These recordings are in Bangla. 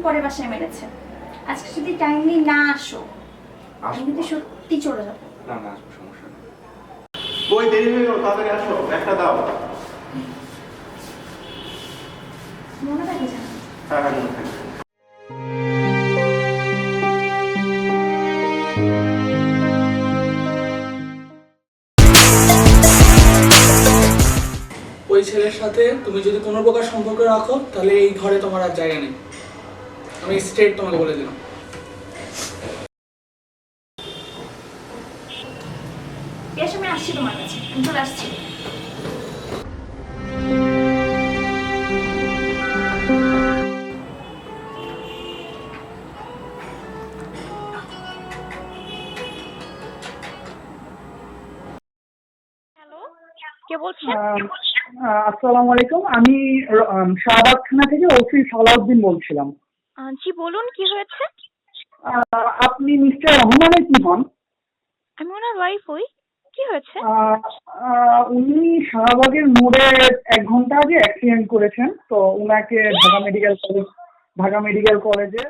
পরে বাসায় মেরেছে। আজকে যদি টাইমলি না আসো আমি কিন্তু সত্যি চলে যাবো। না না, আসবো, সমস্যা নেই। কই দেরি হয়ে গেল, তাড়াতাড়ি আসো, একটা দাও। মনে থাকে জানো? হ্যাঁ হ্যাঁ, মনে থাকবে। ওই ছেলের সাথে তুমি যদি কোনো প্রকার সম্পর্ক রাখো তাহলে এই ঘরে তোমার আর জায়গা নেই। আমি স্ট্রেট তোমাকে বলে দিলাম। বেশ, আমি আসছি তোমার কাছে, আমি চলে আসছি। হ্যালো, কে বলছেন? আসসালামু আলাইকুম। আমি শাহবাগ থানা থেকে ওসি সালাউদ্দিন বলছিলাম। জি বলুন, কি হয়েছে? আপনি মিস্টার রহমানের কি হন? আমি ওনার ওয়াইফ হই। কি হয়েছে? উনি শাহবাগের মোড়ে 1 ঘন্টা আগে অ্যাক্সিডেন্ট করেছেন, তো উনাকে ঢাকা মেডিকেল কলেজে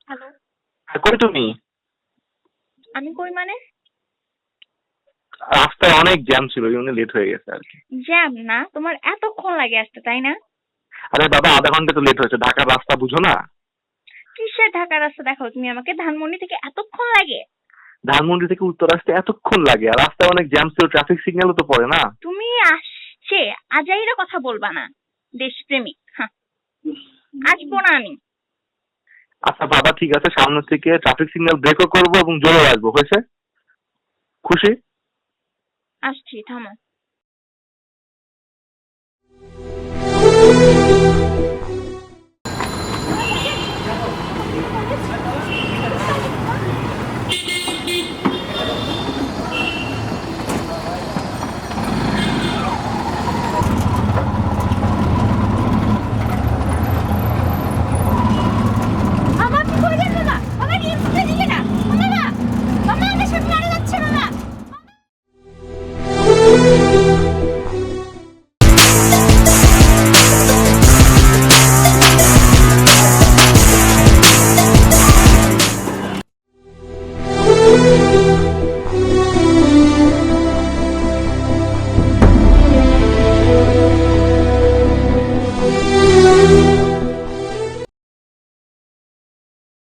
হ্যালো, কই তুমি? আমি কই মানে? রাস্তায় অনেক জ্যাম ছিল, এই জন্য লেট হয়ে গেছে আর কি। জ্যাম না, তোমার এতক্ষণ লাগে আসতে, তাই না? আরে বাবা, আধা ঘন্টা তো লেট হয়েছে, ঢাকার রাস্তা বুঝো না? কিসের ঢাকার রাস্তা দেখাও তুমি আমাকে? ধানমন্ডি থেকে এতক্ষণ লাগে? ধানমন্ডি থেকে উত্তর আসতে এতক্ষণ লাগে, আর রাস্তায় অনেক জ্যাম ছিল, ট্রাফিক সিগন্যালও তো পড়ে না। তুমি আসছে আজাইরা কথা বলবা না, দেশপ্রেমিক। হ্যাঁ, আসবো না আমি। আচ্ছা বাবা, ঠিক আছে, সামনে থেকে ট্রাফিক সিগন্যাল ব্রেকও করবো এবং জোরে আসবো, হয়েছে? খুশি? আসছি, থামো।